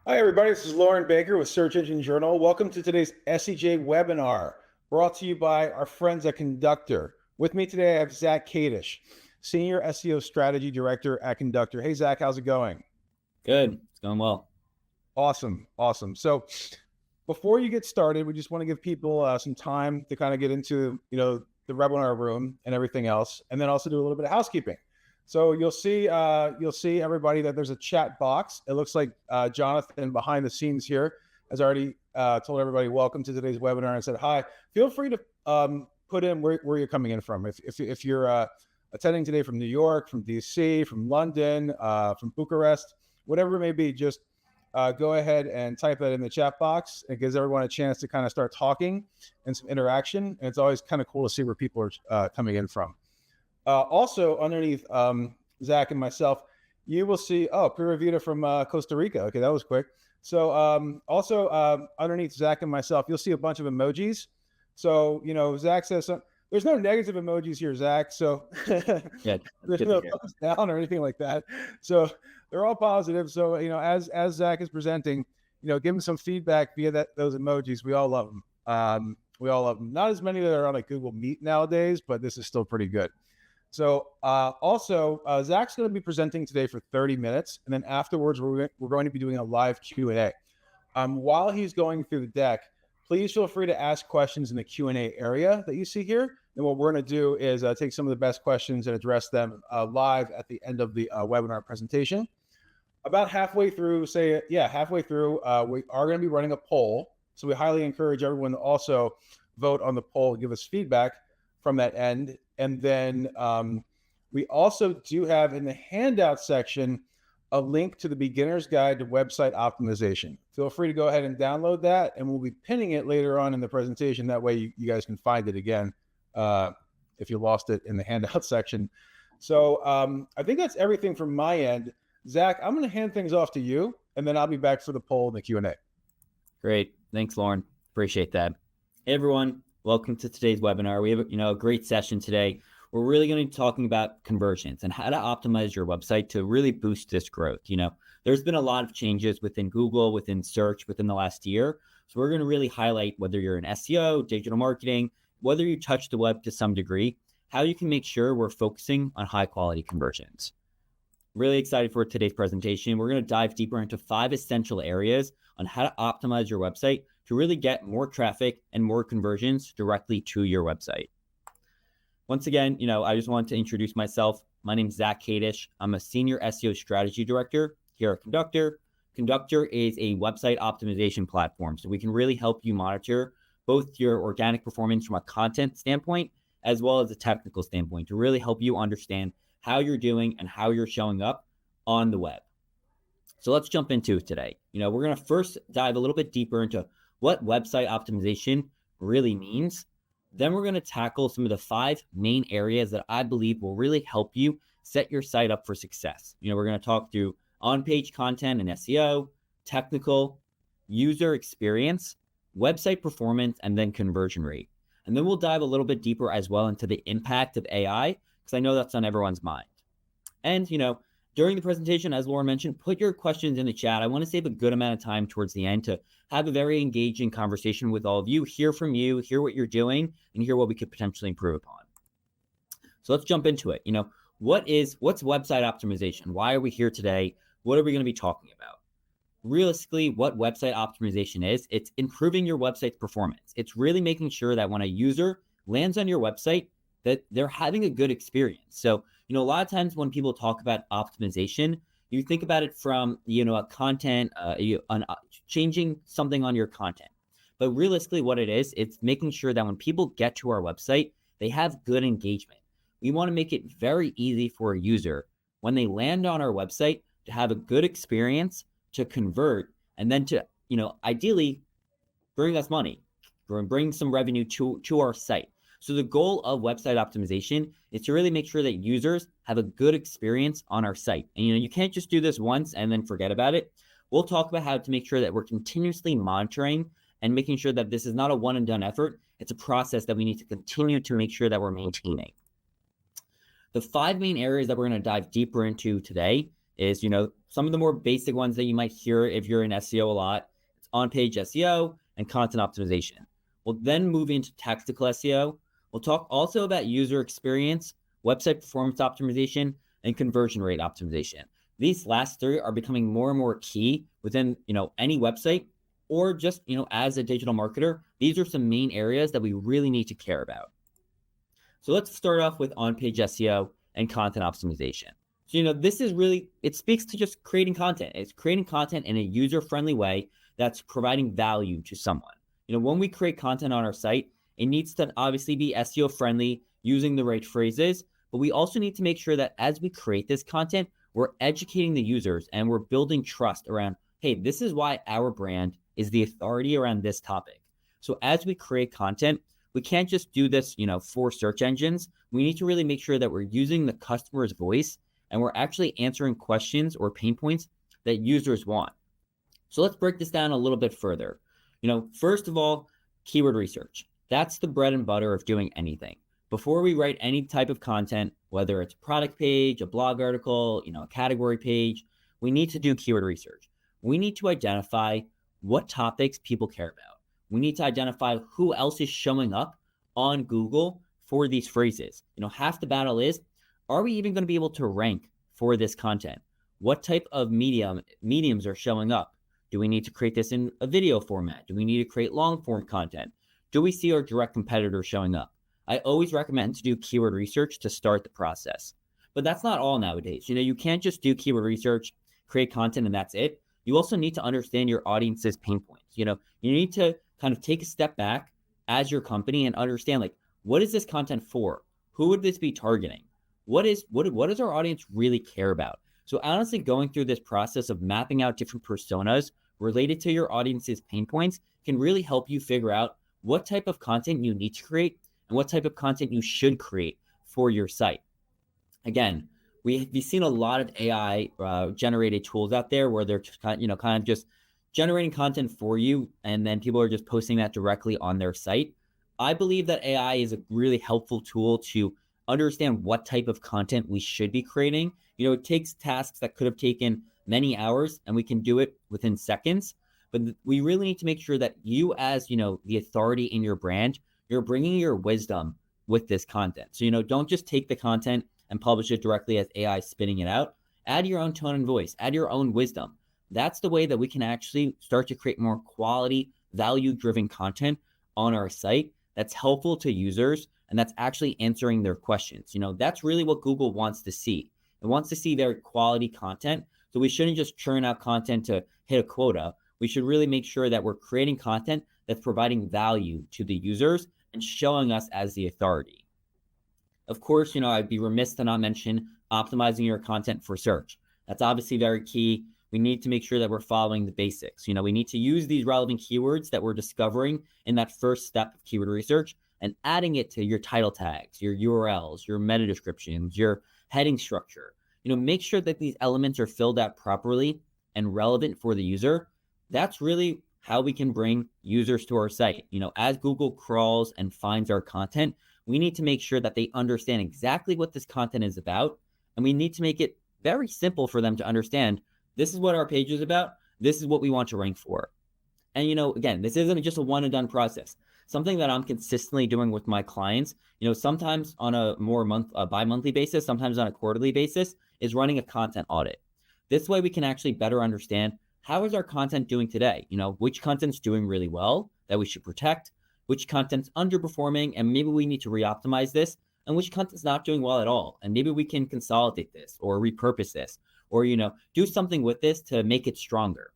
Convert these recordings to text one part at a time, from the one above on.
Hi, everybody. This is Lauren Baker with Search Engine Journal. Welcome to today's SEJ webinar brought to you by our friends at Conductor. With me today, I have Zach Kadish, Senior SEO Strategy Director at Conductor. Hey, Zach, how's it going? Good. It's going well. Awesome. Awesome. So before you get started, we just want to give people some time to kind of get into, the webinar room and everything else, and then also do a little bit of housekeeping. So you'll see everybody that there's a chat box. It looks like Jonathan behind the scenes here has already told everybody welcome to today's webinar and said hi. Feel free to put in where you're coming in from. If you're attending today from New York, from DC, from London, from Bucharest, whatever it may be, just go ahead and type that in the chat box. It gives everyone a chance to kind of start talking and some interaction. And it's always kind of cool to see where people are coming in from. Also, underneath Zach and myself, you will see, Pura Vida from Costa Rica. Okay, that was quick. So also underneath Zach and myself, you'll see a bunch of emojis. So, Zach says, there's no negative emojis here, Zach. So Yeah, there's no thumbs down or anything like that. So they're all positive. So, as Zach is presenting, give him some feedback via those emojis. We all love them. We all love them. Not as many that are on like Google Meet nowadays, but this is still pretty good. So also, Zach's going to be presenting today for 30 minutes, and then afterwards, we're going to be doing a live Q&A. While he's going through the deck, please feel free to ask questions in the Q&A area that you see here. And what we're going to do is take some of the best questions and address them live at the end of the webinar presentation. About halfway through, we are going to be running a poll. So we highly encourage everyone to also vote on the poll and give us feedback from that end. And then we also do have in the handout section a link to the beginner's guide to website optimization. Feel free to go ahead and download that, and we'll be pinning it later on in the presentation. That way you guys can find it again if you lost it in the handout section. So I think that's everything from my end. Zach, I'm going to hand things off to you, and then I'll be back for the poll and the Q&A. Great. Thanks, Lauren. Appreciate that. Hey, everyone. Welcome to today's webinar. We have a great session today. We're really going to be talking about conversions and how to optimize your website to really boost this growth. There's been a lot of changes within Google, within search, within the last year. So we're going to really highlight whether you're in SEO, digital marketing, whether you touch the web to some degree, how you can make sure we're focusing on high quality conversions. Really excited for today's presentation. We're going to dive deeper into 5 essential areas on how to optimize your website to really get more traffic and more conversions directly to your website. Once again, I just wanted to introduce myself. My name is Zach Kadish. I'm a Senior SEO Strategy Director here at Conductor. Conductor is a website optimization platform, so we can really help you monitor both your organic performance from a content standpoint as well as a technical standpoint to really help you understand how you're doing and how you're showing up on the web. So let's jump into it today. We're going to first dive a little bit deeper into what website optimization really means. Then we're going to tackle some of the 5 main areas that I believe will really help you set your site up for success. We're going to talk through on-page content and SEO, technical, user experience, website performance, and then conversion rate. And then we'll dive a little bit deeper as well into the impact of AI, because I know that's on everyone's mind. And, during the presentation, as Lauren mentioned, put your questions in the chat. I want to save a good amount of time towards the end to have a very engaging conversation with all of you, hear from you, hear what you're doing, and hear what we could potentially improve upon. So let's jump into it. What's website optimization? Why are we here today? What are we going to be talking about? Realistically, what website optimization is, it's improving your website's performance. It's really making sure that when a user lands on your website, that they're having a good experience. So, a lot of times when people talk about optimization, you think about it from, a content, changing something on your content. But realistically, what it is, it's making sure that when people get to our website, they have good engagement. We want to make it very easy for a user when they land on our website to have a good experience, to convert, and then to, ideally bring us money, or bring some revenue to our site. So the goal of website optimization is to really make sure that users have a good experience on our site. And you can't just do this once and then forget about it. We'll talk about how to make sure that we're continuously monitoring and making sure that this is not a one and done effort. It's a process that we need to continue to make sure that we're maintaining. The 5 main areas that we're going to dive deeper into today is, some of the more basic ones that you might hear if you're in SEO a lot. It's on-page SEO and content optimization. We'll then move into tactical SEO. We'll talk also about user experience, website performance optimization, and conversion rate optimization. These last three are becoming more and more key within, any website, or just, as a digital marketer. These are some main areas that we really need to care about. So let's start off with on-page SEO and content optimization. So, this is really, it speaks to just creating content. It's creating content in a user-friendly way that's providing value to someone. When we create content on our site, it needs to obviously be SEO friendly, using the right phrases, but we also need to make sure that as we create this content, we're educating the users and we're building trust around, hey, this is why our brand is the authority around this topic. So as we create content, we can't just do this, for search engines. We need to really make sure that we're using the customer's voice and we're actually answering questions or pain points that users want. So let's break this down a little bit further. First of all, keyword research. That's the bread and butter of doing anything. Before we write any type of content, whether it's a product page, a blog article, a category page, we need to do keyword research. We need to identify what topics people care about. We need to identify who else is showing up on Google for these phrases. Half the battle is, are we even going to be able to rank for this content? What type of mediums are showing up? Do we need to create this in a video format? Do we need to create long form content? Do we see our direct competitors showing up? I always recommend to do keyword research to start the process. But that's not all nowadays. You can't just do keyword research, create content, and that's it. You also need to understand your audience's pain points. You need to kind of take a step back as your company and understand, like, what is this content for? Who would this be targeting? What does our audience really care about? So honestly, going through this process of mapping out different personas related to your audience's pain points can really help you figure out what type of content you need to create and what type of content you should create for your site. Again, we've seen a lot of AI generated tools out there where they're just kind of just generating content for you, and then people are just posting that directly on their site. I believe that AI is a really helpful tool to understand what type of content we should be creating. It takes tasks that could have taken many hours and we can do it within seconds. But we really need to make sure that you, as the authority in your brand, you're bringing your wisdom with this content. So, don't just take the content and publish it directly as AI spitting it out. Add your own tone and voice, add your own wisdom. That's the way that we can actually start to create more quality, value-driven content on our site that's helpful to users and that's actually answering their questions. That's really what Google wants to see. It wants to see their quality content. So we shouldn't just churn out content to hit a quota. We should really make sure that we're creating content that's providing value to the users and showing us as the authority. Of course, I'd be remiss to not mention optimizing your content for search. That's obviously very key. We need to make sure that we're following the basics. We need to use these relevant keywords that we're discovering in that first step of keyword research and adding it to your title tags, your URLs, your meta descriptions, your heading structure. Make sure that these elements are filled out properly and relevant for the user. That's really how we can bring users to our site. As Google crawls and finds our content, we need to make sure that they understand exactly what this content is about. And we need to make it very simple for them to understand, this is what our page is about. This is what we want to rank for. And, again, this isn't just a one and done process. Something that I'm consistently doing with my clients, sometimes on a more bi-monthly basis, sometimes on a quarterly basis, is running a content audit. This way we can actually better understand, how is our content doing today? Which content's doing really well that we should protect, which content's underperforming, and maybe we need to re-optimize this, and which content's not doing well at all. And maybe we can consolidate this or repurpose this or, do something with this to make it stronger.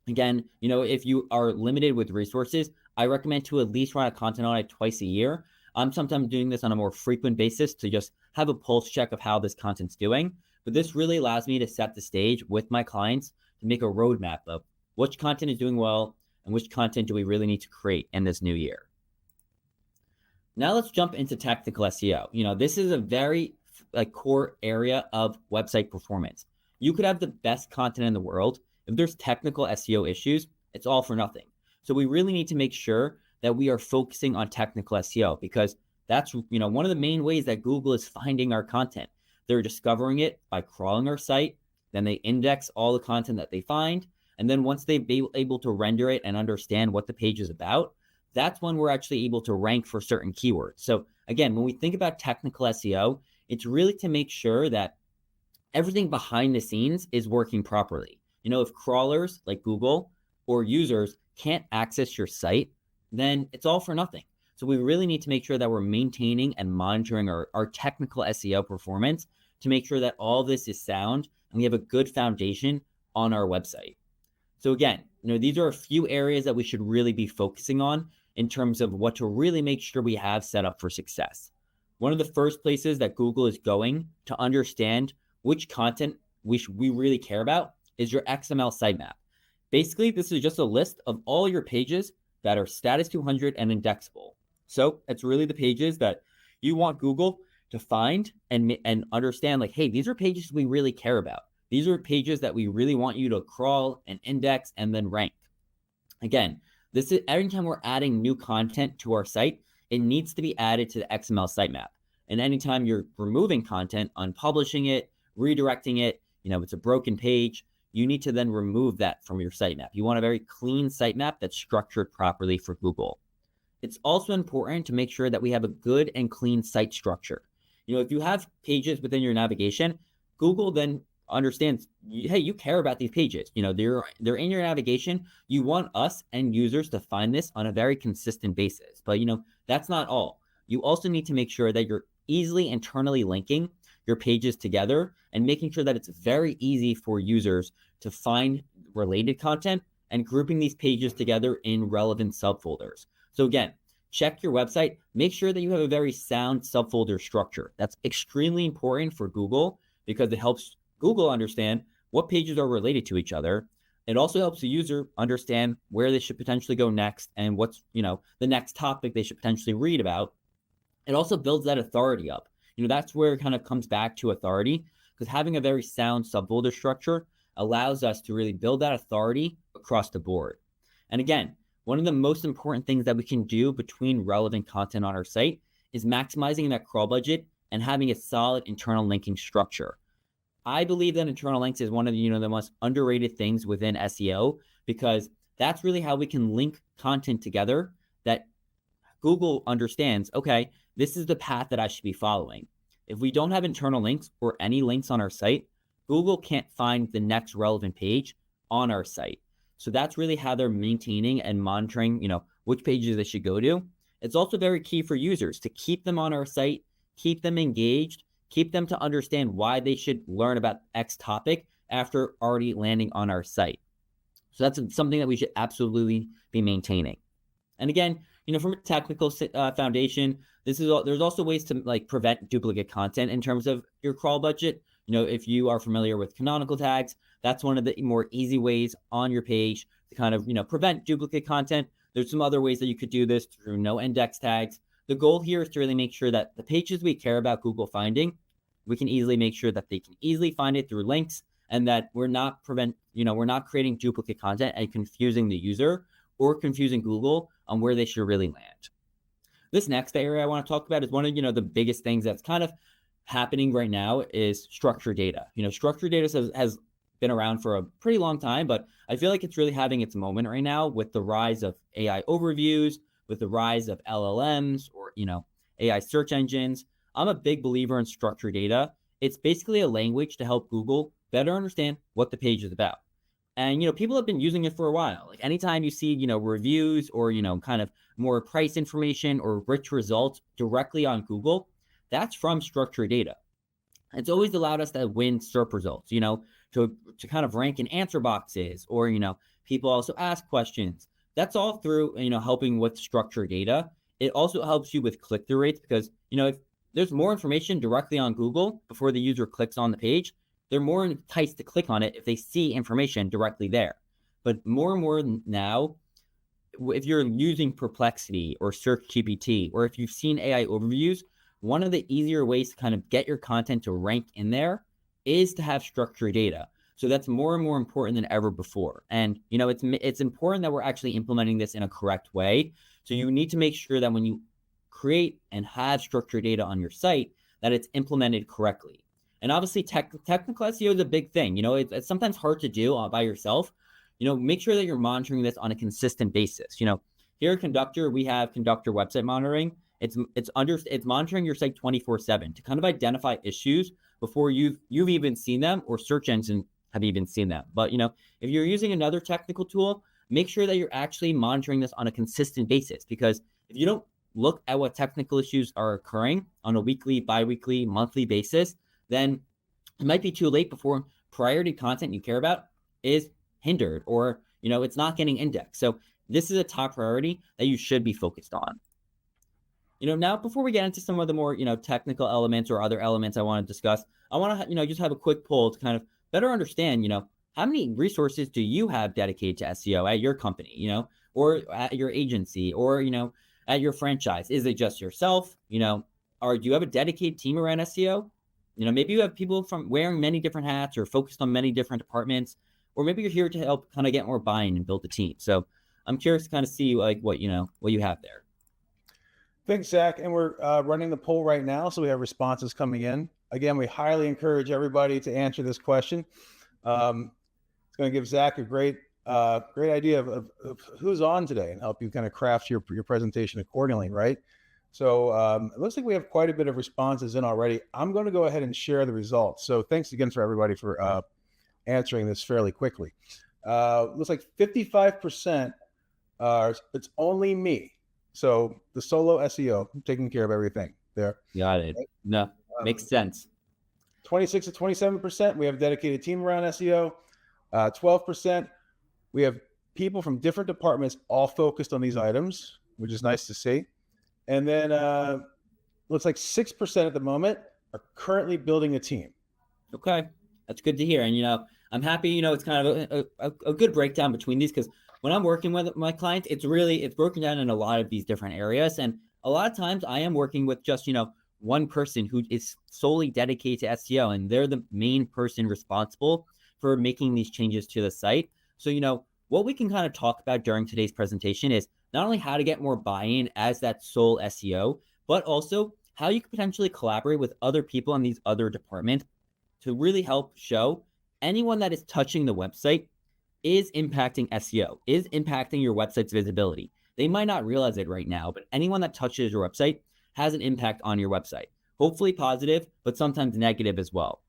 Again, if you are limited with resources, I recommend to at least run a content audit twice a year. I'm sometimes doing this on a more frequent basis to just have a pulse check of how this content's doing. But this really allows me to set the stage with my clients to make a roadmap of which content is doing well and which content do we really need to create in this new year. Now let's jump into technical SEO. This is a very core area of website performance. You could have the best content in the world. If there's technical SEO issues, it's all for nothing. So we really need to make sure that we are focusing on technical SEO, because that's one of the main ways that Google is finding our content. They're discovering it by crawling our site, then they index all the content that they find. And then once they've been able to render it and understand what the page is about, that's when we're actually able to rank for certain keywords. So again, when we think about technical SEO, it's really to make sure that everything behind the scenes is working properly. If crawlers like Google or users can't access your site, then it's all for nothing. So we really need to make sure that we're maintaining and monitoring our technical SEO performance to make sure that all this is sound and we have a good foundation on our website. So again, these are a few areas that we should really be focusing on in terms of what to really make sure we have set up for success. One of the first places that Google is going to understand which content we really care about is your XML sitemap. Basically, this is just a list of all your pages that are status 200 and indexable. So it's really the pages that you want Google to find and understand, like, hey, these are pages we really care about. These are pages that we really want you to crawl and index and then rank. Again, this is every time we're adding new content to our site, it needs to be added to the XML sitemap. And anytime you're removing content, unpublishing it, redirecting it, it's a broken page, you need to then remove that from your sitemap. You want a very clean sitemap that's structured properly for Google. It's also important to make sure that we have a good and clean site structure. If you have pages within your navigation, Google then understands, hey, you care about these pages. They're in your navigation. You want us and users to find this on a very consistent basis. But that's not all. You also need to make sure that you're easily internally linking your pages together and making sure that it's very easy for users to find related content and grouping these pages together in relevant subfolders. So again, check your website, make sure that you have a very sound subfolder structure. That's extremely important for Google because it helps Google understand what pages are related to each other. It also helps the user understand where they should potentially go next and what's, the next topic they should potentially read about. It also builds that authority up. That's where it kind of comes back to authority, because having a very sound subfolder structure allows us to really build that authority across the board. And again, one of the most important things that we can do between relevant content on our site is maximizing that crawl budget and having a solid internal linking structure. I believe that internal links is one of the most underrated things within SEO, because that's really how we can link content together that Google understands, okay, this is the path that I should be following. If we don't have internal links or any links on our site, Google can't find the next relevant page on our site. So that's really how they're maintaining and monitoring, which pages they should go to. It's also very key for users to keep them on our site, keep them engaged, keep them to understand why they should learn about X topic after already landing on our site. So that's something that we should absolutely be maintaining. And again, from a technical foundation, there's also ways to prevent duplicate content in terms of your crawl budget. If you are familiar with canonical tags, that's one of the more easy ways on your page to kind of, prevent duplicate content. There's some other ways that you could do this through no index tags. The goal here is to really make sure that the pages we care about Google finding, we can easily make sure that they can easily find it through links, and that we're not creating duplicate content and confusing the user or confusing Google on where they should really land. This next area I want to talk about is one of, the biggest things that's kind of happening right now is structured data. Structured data has been around for a pretty long time, but I feel like it's really having its moment right now with the rise of AI overviews, with the rise of LLMs or, AI search engines. I'm a big believer in structured data. It's basically a language to help Google better understand what the page is about. And, people have been using it for a while. Like anytime you see, reviews or, kind of more price information or rich results directly on Google, that's from structured data. It's always allowed us to win SERP results, to kind of rank in answer boxes, or, people also ask questions. That's all through, helping with structured data. It also helps you with click-through rates because, if there's more information directly on Google before the user clicks on the page, they're more enticed to click on it if they see information directly there. But more and more now, if you're using Perplexity or Search GPT, or if you've seen AI overviews, one of the easier ways to kind of get your content to rank in there is to have structured data. So that's more and more important than ever before. And, it's important that we're actually implementing this in a correct way. So you need to make sure that when you create and have structured data on your site, that it's implemented correctly. And obviously technical SEO is a big thing. It's sometimes hard to do by yourself. Make sure that you're monitoring this on a consistent basis. Here at Conductor, we have Conductor website monitoring. It's monitoring your site 24/7 to kind of identify issues before you've even seen them or search engines have even seen them. But if you're using another technical tool, make sure that you're actually monitoring this on a consistent basis, because if you don't look at what technical issues are occurring on a weekly, bi-weekly, monthly basis, then it might be too late before priority content you care about is hindered, or it's not getting indexed. So this is a top priority that you should be focused on. Now before we get into some of the more technical elements or other elements I want to discuss, I want to just have a quick poll to kind of better understand how many resources do you have dedicated to SEO at your company, or at your agency, or at your franchise? Is it just yourself, or do you have a dedicated team around SEO? Maybe you have people from wearing many different hats or focused on many different departments, or maybe you're here to help kind of get more buy-in and build a team. So I'm curious to kind of see like what you have there. Thanks, Zach. And we're running the poll right now, so we have responses coming in. Again, we highly encourage everybody to answer this question. It's going to give Zach a great idea of who's on today and help you kind of craft your presentation accordingly, right? So it looks like we have quite a bit of responses in already. I'm going to go ahead and share the results. So thanks again for everybody for answering this fairly quickly. Looks like 55% it's only me. So the solo SEO, taking care of everything there. Got it. No, makes sense. 26 to 27%, we have a dedicated team around SEO. 12%, we have people from different departments all focused on these items, which is nice to see. And then looks like 6% at the moment are currently building a team. Okay, that's good to hear. And I'm happy. It's kind of a good breakdown between these, because when I'm working with my clients, it's broken down in a lot of these different areas. And a lot of times I am working with just, one person who is solely dedicated to SEO, and they're the main person responsible for making these changes to the site. So, what we can kind of talk about during today's presentation is not only how to get more buy-in as that sole SEO, but also how you can potentially collaborate with other people in these other departments to really help show anyone that is touching the website is impacting SEO, is impacting your website's visibility. They might not realize it right now, but anyone that touches your website has an impact on your website. Hopefully positive, but sometimes negative as well.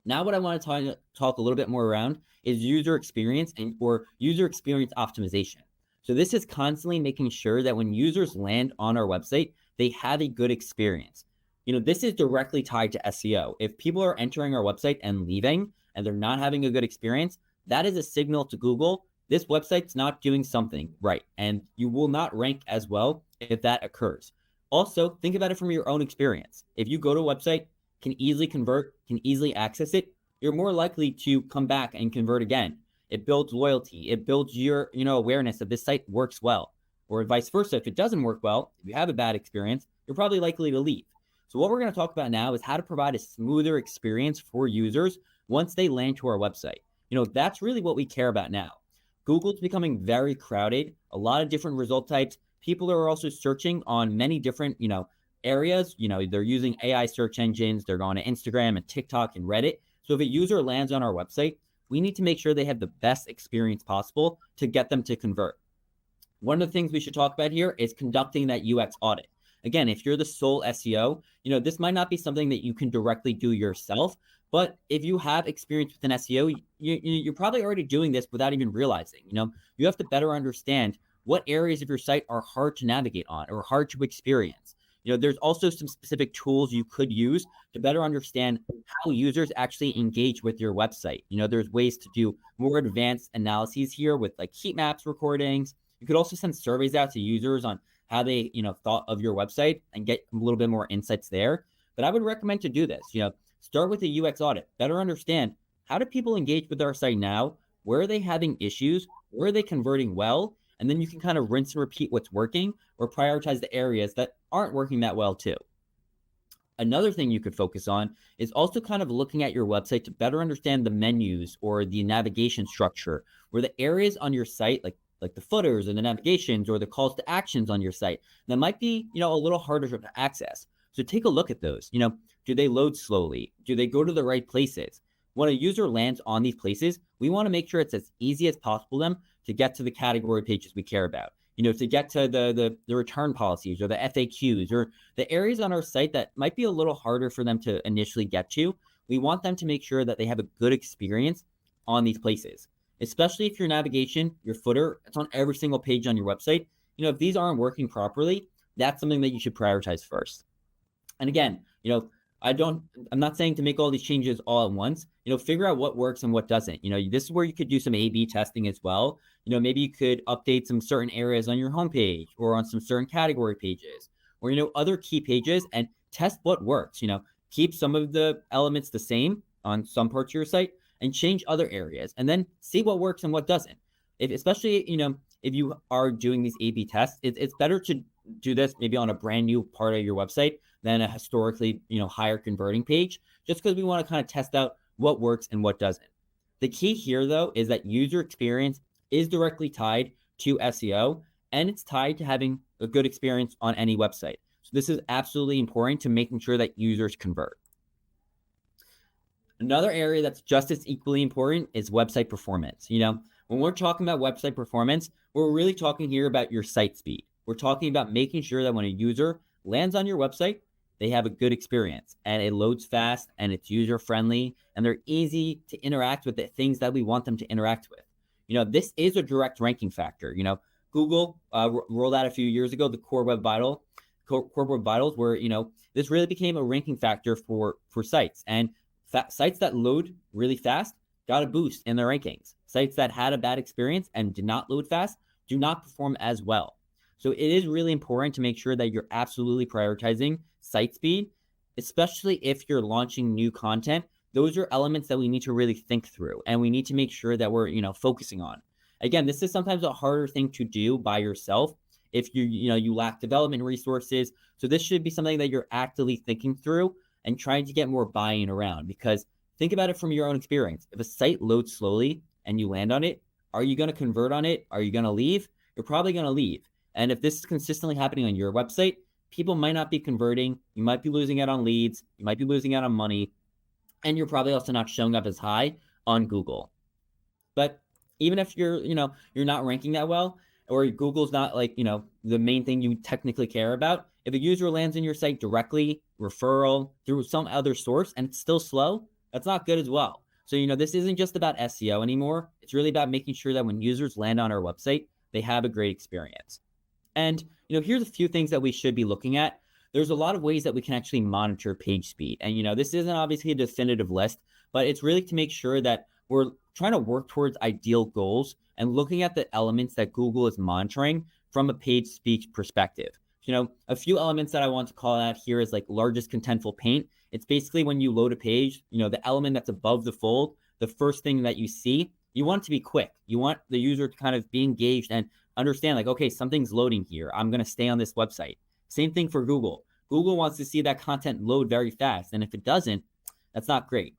Now what I want to talk a little bit more around is user experience or user experience optimization. So this is constantly making sure that when users land on our website, they have a good experience. This is directly tied to SEO. If people are entering our website and leaving and they're not having a good experience, that is a signal to Google, this website's not doing something right, and you will not rank as well if that occurs. Also, think about it from your own experience. If you go to a website, can easily convert, can easily access it, you're more likely to come back and convert again. It builds loyalty. It builds your, awareness that this site works well. Or vice versa, if it doesn't work well, if you have a bad experience, you're probably likely to leave. So what we're going to talk about now is how to provide a smoother experience for users once they land to our website. That's really what we care about now. Google's becoming very crowded, a lot of different result types. People are also searching on many different, areas. They're using AI search engines. They're going to Instagram and TikTok and Reddit. So if a user lands on our website, we need to make sure they have the best experience possible to get them to convert. One of the things we should talk about here is conducting that UX audit. Again, if you're the sole SEO, this might not be something that you can directly do yourself, but if you have experience with an SEO, you're probably already doing this without even realizing. You have to better understand what areas of your site are hard to navigate on or hard to experience. There's also some specific tools you could use to better understand how users actually engage with your website. There's ways to do more advanced analyses here with like heat maps recordings. You could also send surveys out to users on how they, thought of your website and get a little bit more insights there. But I would recommend to do this. Start with a UX audit. Better understand, how do people engage with our site now? Where are they having issues? Where are they converting well? And then you can kind of rinse and repeat what's working or prioritize the areas that aren't working that well too. Another thing you could focus on is also kind of looking at your website to better understand the menus or the navigation structure, where the areas on your site, like the footers and the navigations or the calls to actions on your site, that might be, a little harder to access. So take a look at those. Do they load slowly? Do they go to the right places? When a user lands on these places, we want to make sure it's as easy as possible for them to get to the category pages we care about. To get to the return policies or the FAQs or the areas on our site that might be a little harder for them to initially get to. We want them to make sure that they have a good experience on these places, especially if your navigation, your footer, it's on every single page on your website. If these aren't working properly, that's something that you should prioritize first. And again, I'm not saying to make all these changes all at once. Figure out what works and what doesn't. This is where you could do some A/B testing as well. Maybe you could update some certain areas on your homepage or on some certain category pages or, other key pages and test what works. Keep some of the elements the same on some parts of your site and change other areas and then see what works and what doesn't. Especially, if you are doing these A/B tests, it's better to do this maybe on a brand new part of your website than a historically, higher converting page, just because we want to kind of test out what works and what doesn't. The key here, though, is that user experience is directly tied to SEO, and it's tied to having a good experience on any website. So this is absolutely important to making sure that users convert. Another area that's just as equally important is website performance. When we're talking about website performance, we're really talking here about your site speed. We're talking about making sure that when a user lands on your website, they have a good experience and it loads fast and it's user friendly and they're easy to interact with the things that we want them to interact with. This is a direct ranking factor. Google rolled out a few years ago the Core Web Vitals, where this really became a ranking factor for sites, and sites that load really fast got a boost in their rankings. Sites that had a bad experience and did not load fast do not perform as well. So it is really important to make sure that you're absolutely prioritizing site speed, especially if you're launching new content. Those are elements that we need to really think through, and we need to make sure that we're, focusing on. Again, this is sometimes a harder thing to do by yourself if you lack development resources. So this should be something that you're actively thinking through and trying to get more buy-in around, because think about it from your own experience. If a site loads slowly and you land on it, are you going to convert on it? Are you going to leave? You're probably going to leave. And if this is consistently happening on your website, people might not be converting. You might be losing out on leads. You might be losing out on money. And you're probably also not showing up as high on Google. But even if you're not ranking that well, or Google's not the main thing you technically care about, if a user lands on your site directly, referral, through some other source, and it's still slow, that's not good as well. So, this isn't just about SEO anymore. It's really about making sure that when users land on our website, they have a great experience. And, here's a few things that we should be looking at. There's a lot of ways that we can actually monitor page speed. And, this isn't obviously a definitive list, but it's really to make sure that we're trying to work towards ideal goals and looking at the elements that Google is monitoring from a page speed perspective. A few elements that I want to call out here is like largest contentful paint. It's basically when you load a page, the element that's above the fold, the first thing that you see, you want it to be quick. You want the user to kind of be engaged and understand okay, something's loading here. I'm going to stay on this website. Same thing for Google. Google wants to see that content load very fast. And if it doesn't, that's not great.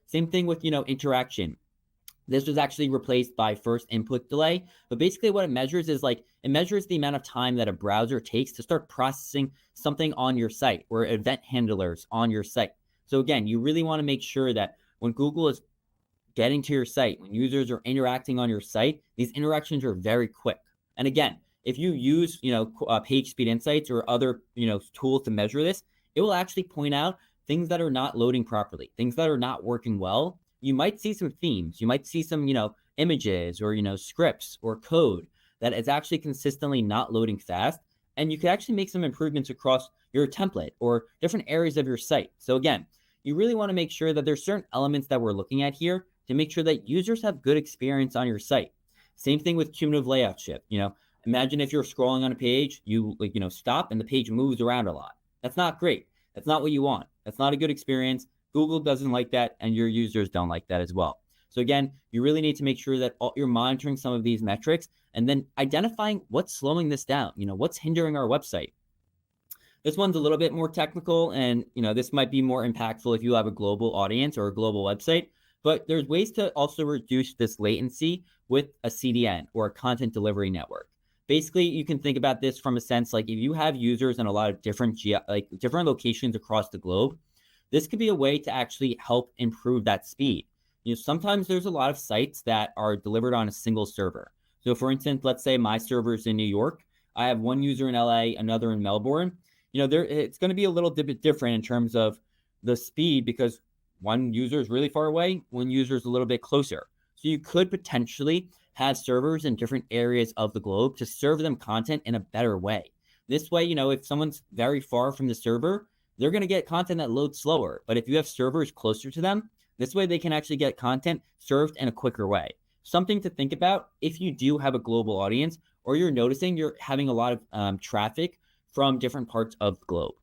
Same thing with, interaction. This was actually replaced by first input delay. But basically what it measures is it measures the amount of time that a browser takes to start processing something on your site or event handlers on your site. So again, you really want to make sure that when Google is getting to your site, when users are interacting on your site, these interactions are very quick. And again, if you use, page speed insights or other, tools to measure this, it will actually point out things that are not loading properly, things that are not working well. You might see some themes, you might see some, images or, scripts or code that is actually consistently not loading fast. And you can actually make some improvements across your template or different areas of your site. So again, you really want to make sure that there's certain elements that we're looking at here to make sure that users have good experience on your site. Same thing with cumulative layout shift. Imagine if you're scrolling on a page, you stop and the page moves around a lot. That's not great. That's not what you want. That's not a good experience. Google doesn't like that, and your users don't like that as well. So again, you really need to make sure that you're monitoring some of these metrics and then identifying what's slowing this down. What's hindering our website. This one's a little bit more technical, and this might be more impactful if you have a global audience or a global website. But there's ways to also reduce this latency with a CDN or a content delivery network. Basically, you can think about this from a sense if you have users in a lot of different different locations across the globe, This could be a way to actually help improve that speed. Sometimes there's a lot of sites that are delivered on a single server. So for instance, let's say my server's in New York. I have one user in LA, another in Melbourne. It's going to be a little bit different in terms of the speed because one user is really far away, one user is a little bit closer. So you could potentially have servers in different areas of the globe to serve them content in a better way. This way, if someone's very far from the server, they're going to get content that loads slower. But if you have servers closer to them, this way they can actually get content served in a quicker way. Something to think about if you do have a global audience or you're noticing you're having a lot of traffic from different parts of the globe.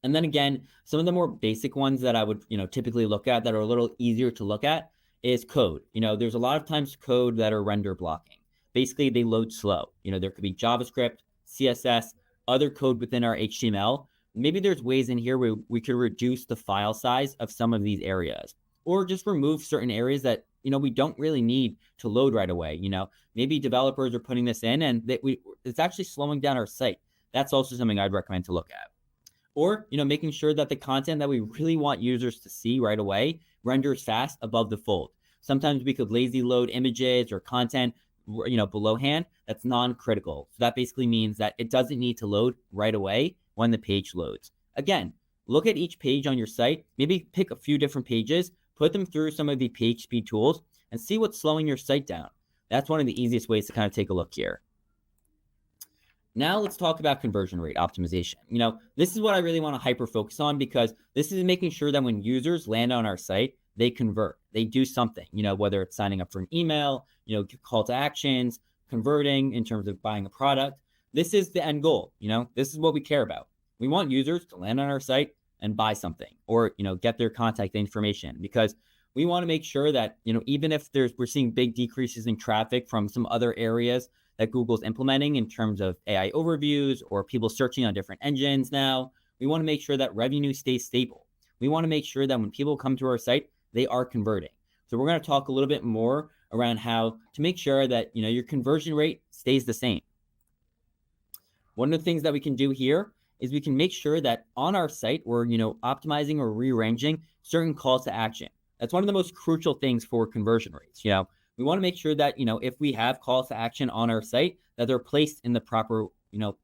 And then again, some of the more basic ones that I would, typically look at that are a little easier to look at is code. There's a lot of times code that are render blocking. Basically, they load slow. There could be JavaScript, CSS, other code within our HTML. Maybe there's ways in here where we could reduce the file size of some of these areas, or just remove certain areas that, we don't really need to load right away. Maybe developers are putting this in and it's actually slowing down our site. That's also something I'd recommend to look at. Or, making sure that the content that we really want users to see right away renders fast above the fold. Sometimes we could lazy load images or content, below hand. That's non-critical. So that basically means that it doesn't need to load right away when the page loads. Again, look at each page on your site, maybe pick a few different pages, put them through some of the page speed tools and see what's slowing your site down. That's one of the easiest ways to kind of take a look here. Now let's talk about conversion rate optimization. This is what I really want to hyper focus on because this is making sure that when users land on our site, they convert, they do something, whether it's signing up for an email, call to actions, converting in terms of buying a product. This is the end goal. This is what we care about. We want users to land on our site and buy something or, get their contact information because we want to make sure that, even if we're seeing big decreases in traffic from some other areas that Google's implementing in terms of AI overviews or people searching on different engines now, we want to make sure that revenue stays stable. We want to make sure that when people come to our site, they are converting. So we're going to talk a little bit more around how to make sure that, your conversion rate stays the same. One of the things that we can do here is we can make sure that on our site, we're, optimizing or rearranging certain calls to action. That's one of the most crucial things for conversion rates. We want to make sure that, if we have calls to action on our site, that they're placed in the proper,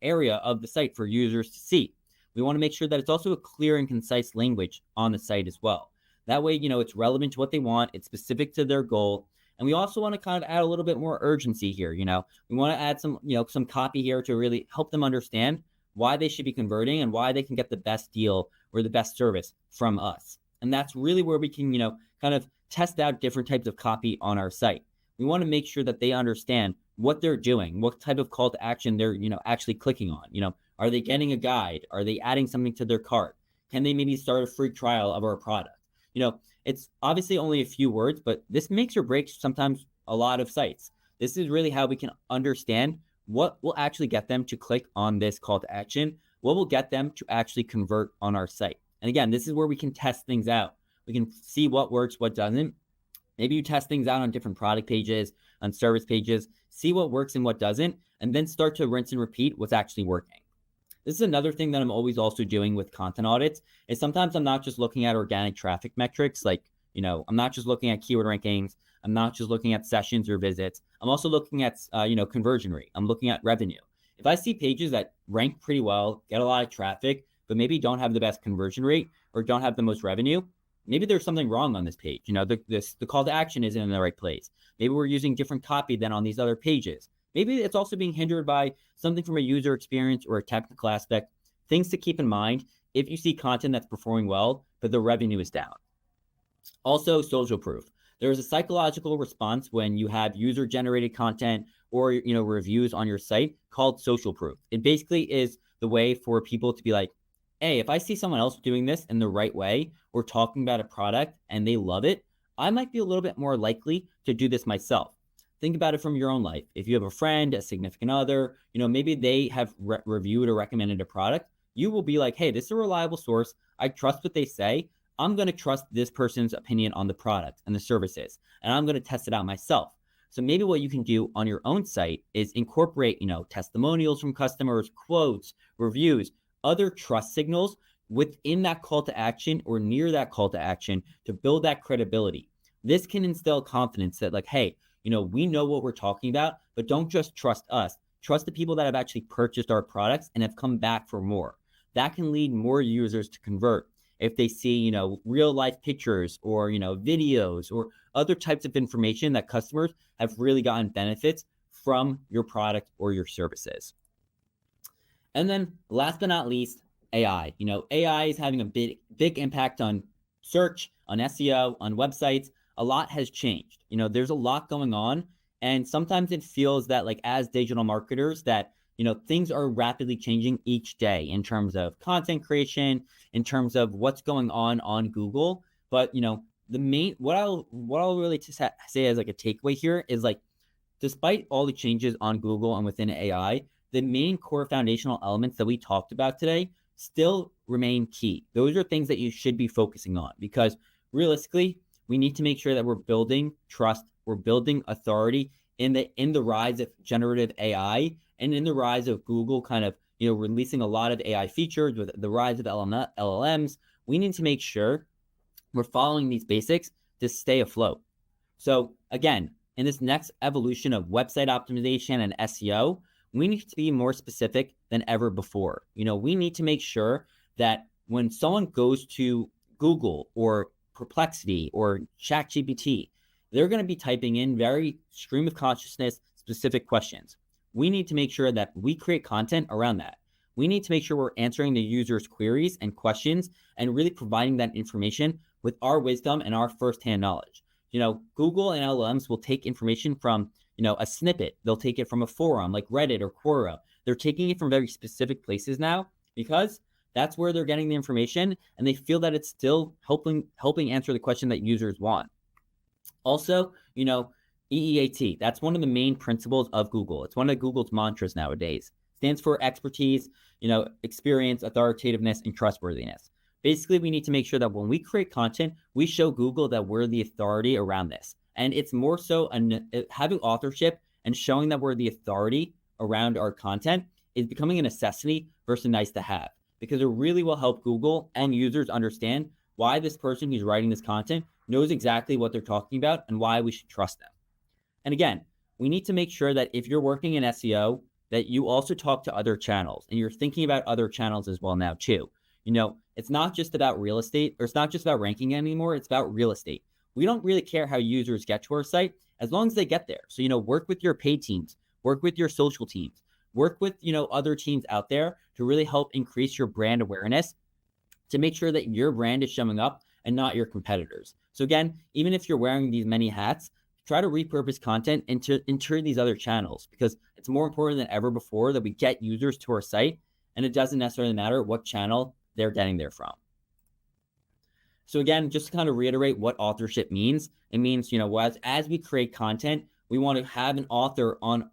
area of the site for users to see. We want to make sure that it's also a clear and concise language on the site as well. That way, it's relevant to what they want. It's specific to their goal. And we also want to kind of add a little bit more urgency here. We want to add some copy here to really help them understand why they should be converting and why they can get the best deal or the best service from us. And that's really where we can, kind of test out different types of copy on our site. We want to make sure that they understand what they're doing, what type of call to action they're, actually clicking on. Are they getting a guide? Are they adding something to their cart? Can they maybe start a free trial of our product? It's obviously only a few words, but this makes or breaks sometimes a lot of sites. This is really how we can understand what will actually get them to click on this call to action, what will get them to actually convert on our site. And again, this is where we can test things out. We can see what works, what doesn't. Maybe you test things out on different product pages, on service pages, see what works and what doesn't, and then start to rinse and repeat what's actually working. This is another thing that I'm always also doing with content audits is sometimes I'm not just looking at organic traffic metrics. Like, I'm not just looking at keyword rankings. I'm not just looking at sessions or visits. I'm also looking at, conversion rate. I'm looking at revenue. If I see pages that rank pretty well, get a lot of traffic, but maybe don't have the best conversion rate or don't have the most revenue, maybe there's something wrong on this page. The call to action isn't in the right place. Maybe we're using different copy than on these other pages. Maybe it's also being hindered by something from a user experience or a technical aspect. Things to keep in mind if you see content that's performing well, but the revenue is down. Also, social proof. There is a psychological response when you have user-generated content or, reviews on your site called social proof. It basically is the way for people to be like, hey, if I see someone else doing this in the right way or talking about a product and they love it, I might be a little bit more likely to do this myself. Think about it from your own life. If you have a friend, a significant other, maybe they have reviewed or recommended a product, you will be like, hey, this is a reliable source. I trust what they say. I'm going to trust this person's opinion on the product and the services, and I'm going to test it out myself. So maybe what you can do on your own site is incorporate, testimonials from customers, quotes, reviews, other trust signals within that call to action or near that call to action to build that credibility. This can instill confidence that, like, hey, we know what we're talking about, but don't just trust us. Trust the people that have actually purchased our products and have come back for more. That can lead more users to convert if they see, real life pictures or, videos or other types of information that customers have really gotten benefits from your product or your services. And then last but not least, AI. AI is having a big impact on search, on SEO, on websites. A lot has changed. There's a lot going on. And sometimes it feels that, like, as digital marketers, that, things are rapidly changing each day in terms of content creation, in terms of what's going on Google. But, the main, what I'll really say as like a takeaway here is, like, despite all the changes on Google and within AI, the main core foundational elements that we talked about today still remain key. Those are things that you should be focusing on, because realistically, we need to make sure that we're building trust, we're building authority in the rise of generative AI and in the rise of Google kind of, releasing a lot of AI features with the rise of LLMs. We need to make sure we're following these basics to stay afloat. So again, in this next evolution of website optimization and SEO, we need to be more specific than ever before. We need to make sure that when someone goes to Google or Perplexity or ChatGPT, they're going to be typing in very stream of consciousness specific questions. We need to make sure that we create content around that. We need to make sure we're answering the user's queries and questions and really providing that information with our wisdom and our firsthand knowledge. Google and LLMs will take information from, a snippet. They'll take it from a forum like Reddit or Quora. They're taking it from very specific places now because that's where they're getting the information, and they feel that it's still helping answer the question that users want. Also, EEAT, that's one of the main principles of Google. It's one of Google's mantras nowadays. It stands for expertise, experience, authoritativeness, and trustworthiness. Basically, we need to make sure that when we create content, we show Google that we're the authority around this. And it's more so having authorship and showing that we're the authority around our content is becoming a necessity versus nice to have, because it really will help Google and users understand why this person who's writing this content knows exactly what they're talking about and why we should trust them. And again, we need to make sure that if you're working in SEO, that you also talk to other channels and you're thinking about other channels as well now too. It's not just about real estate, or it's not just about ranking anymore. It's about real estate. We don't really care how users get to our site as long as they get there. So, work with your paid teams, work with your social teams, work with, other teams out there to really help increase your brand awareness, to make sure that your brand is showing up and not your competitors. So again, even if you're wearing these many hats, try to repurpose content into these other channels, because it's more important than ever before that we get users to our site, and it doesn't necessarily matter what channel they're getting there from. So again, just to kind of reiterate what authorship means, it means, as we create content, we want to have an author on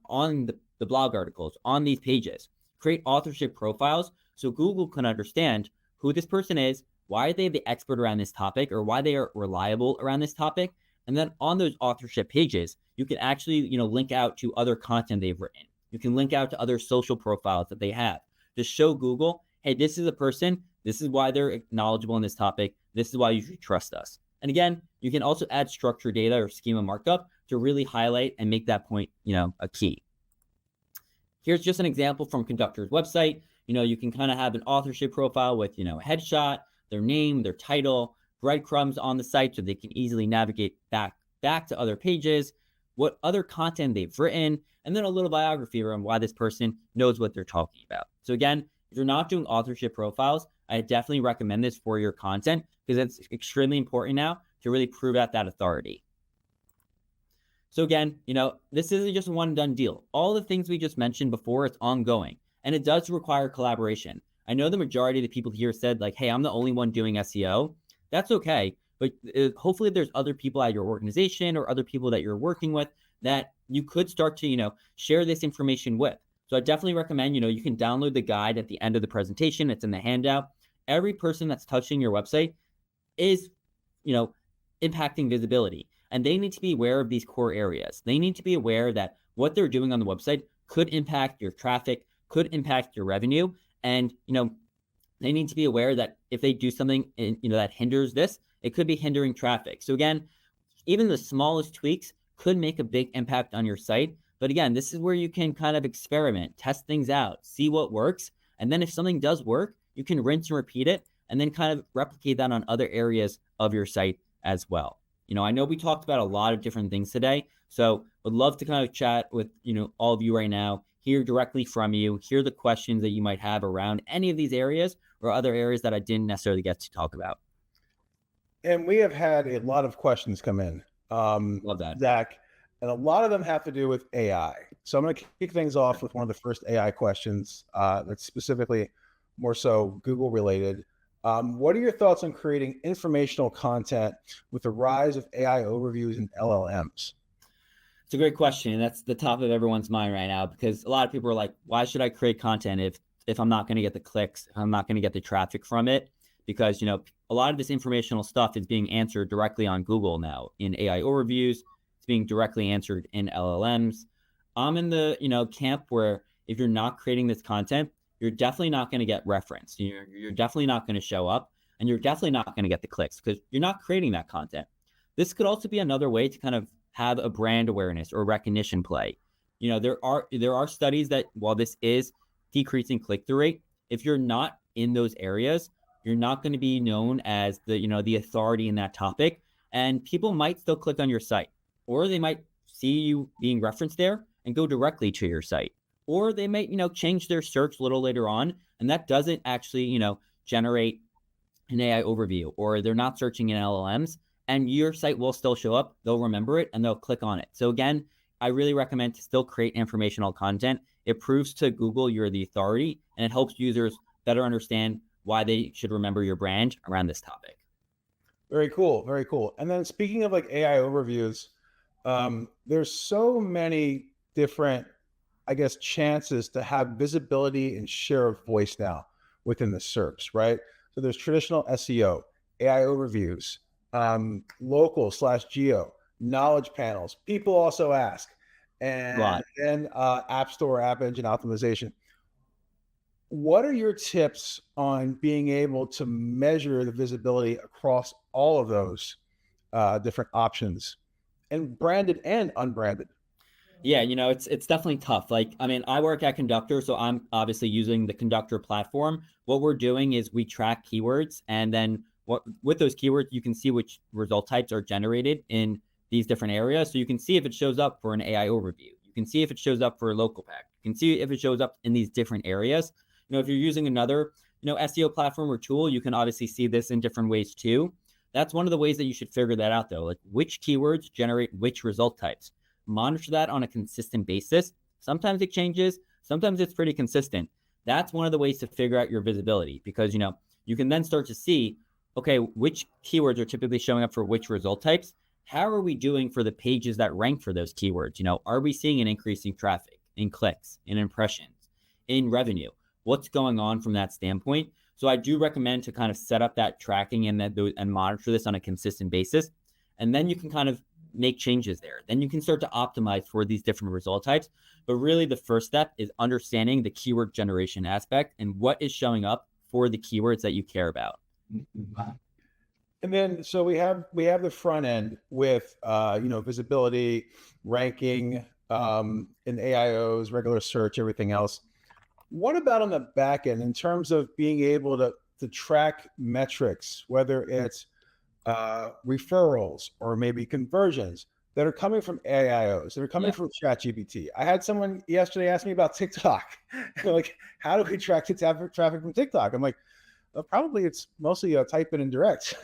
the blog articles, on these pages, create authorship profiles so Google can understand who this person is, why are they the expert around this topic, or why they are reliable around this topic. And then on those authorship pages, you can actually, link out to other content they've written. You can link out to other social profiles that they have to show Google, hey, this is a person, this is why they're knowledgeable in this topic, this is why you should trust us. And again, you can also add structured data or schema markup to really highlight and make that point, a key. Here's just an example from Conductor's website. You can kind of have an authorship profile with, a headshot, their name, their title, breadcrumbs on the site so they can easily navigate back to other pages, what other content they've written, and then a little biography around why this person knows what they're talking about. So again, if you're not doing authorship profiles, I definitely recommend this for your content, because it's extremely important now to really prove out that authority. So again, this isn't just a one and done deal. All the things we just mentioned before, it's ongoing, and it does require collaboration. I know the majority of the people here said, like, hey, I'm the only one doing SEO. That's okay. But hopefully there's other people at your organization or other people that you're working with that you could start to, share this information with. So I definitely recommend, you can download the guide at the end of the presentation. It's in the handout. Every person that's touching your website is, impacting visibility. And they need to be aware of these core areas. They need to be aware that what they're doing on the website could impact your traffic, could impact your revenue. And, they need to be aware that if they do something that hinders this, it could be hindering traffic. So again, even the smallest tweaks could make a big impact on your site. But again, this is where you can kind of experiment, test things out, see what works. And then if something does work, you can rinse and repeat it and then kind of replicate that on other areas of your site as well. I know we talked about a lot of different things today. So would love to kind of chat with, all of you right now, hear directly from you, hear the questions that you might have around any of these areas or other areas that I didn't necessarily get to talk about. And we have had a lot of questions come in, Love that. Zach, and a lot of them have to do with AI. So I'm going to kick things off with one of the first AI questions that's specifically more so Google related. What are your thoughts on creating informational content with the rise of AI overviews and LLMs? It's a great question. And that's the top of everyone's mind right now, because a lot of people are like, why should I create content if I'm not going to get the clicks, if I'm not going to get the traffic from it? Because, a lot of this informational stuff is being answered directly on Google now in AI overviews. It's being directly answered in LLMs. I'm in the, camp where if you're not creating this content, you're definitely not going to get referenced. You're definitely not going to show up, and you're definitely not going to get the clicks because you're not creating that content. This could also be another way to kind of have a brand awareness or recognition play. There are studies that while this is decreasing click-through rate, if you're not in those areas, you're not going to be known as the authority in that topic, and people might still click on your site, or they might see you being referenced there and go directly to your site, or they might change their search a little later on, and that doesn't actually generate an AI overview, or they're not searching in LLMs, and your site will still show up. They'll remember it and they'll click on it. So again, I really recommend to still create informational content. It proves to Google you're the authority, and it helps users better understand why they should remember your brand around this topic. Very cool. Very cool. And then speaking of like AI overviews, there's so many different, I guess, chances to have visibility and share of voice now within the search, right? So there's traditional SEO, AI overviews, local/geo, knowledge panels. People also ask, and then App Store, App Engine optimization. What are your tips on being able to measure the visibility across all of those different options, and branded and unbranded? Yeah, it's definitely tough. Like, I mean, I work at Conductor, so I'm obviously using the Conductor platform. What we're doing is we track keywords, and then with those keywords, you can see which result types are generated in these different areas. So you can see if it shows up for an AI overview. You can see if it shows up for a local pack. You can see if it shows up in these different areas. If you're using another, SEO platform or tool, you can obviously see this in different ways too. That's one of the ways that you should figure that out though, like which keywords generate which result types. Monitor that on a consistent basis. Sometimes it changes, sometimes it's pretty consistent. That's one of the ways to figure out your visibility, because you can then start to see, okay, which keywords are typically showing up for which result types. How are we doing for the pages that rank for those keywords? Are we seeing an increase in traffic, in clicks, in impressions, in revenue? What's going on from that standpoint? So I do recommend to kind of set up that tracking and monitor this on a consistent basis. And then you can kind of make changes there. Then you can start to optimize for these different result types. But really the first step is understanding the keyword generation aspect and what is showing up for the keywords that you care about. And then, so we have the front end with, visibility, ranking, in AIOs, regular search, everything else. What about on the back end in terms of being able to track metrics, whether it's referrals or maybe conversions that are coming from AIOs, that are coming from ChatGPT? I had someone yesterday ask me about TikTok. Like, how do we track traffic from TikTok? I'm like, well, probably it's mostly type in and direct.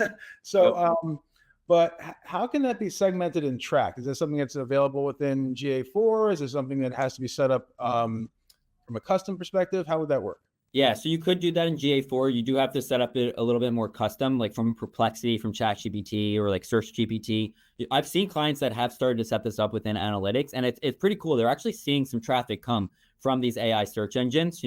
So, but how can that be segmented and tracked? Is there something that's available within GA4? Is there something that has to be set up from a custom perspective? How would that work? Yeah, so you could do that in GA4. You do have to set up it a little bit more custom, like from Perplexity, from ChatGPT, or like SearchGPT. I've seen clients that have started to set this up within analytics, and it's pretty cool. They're actually seeing some traffic come from these AI search engines.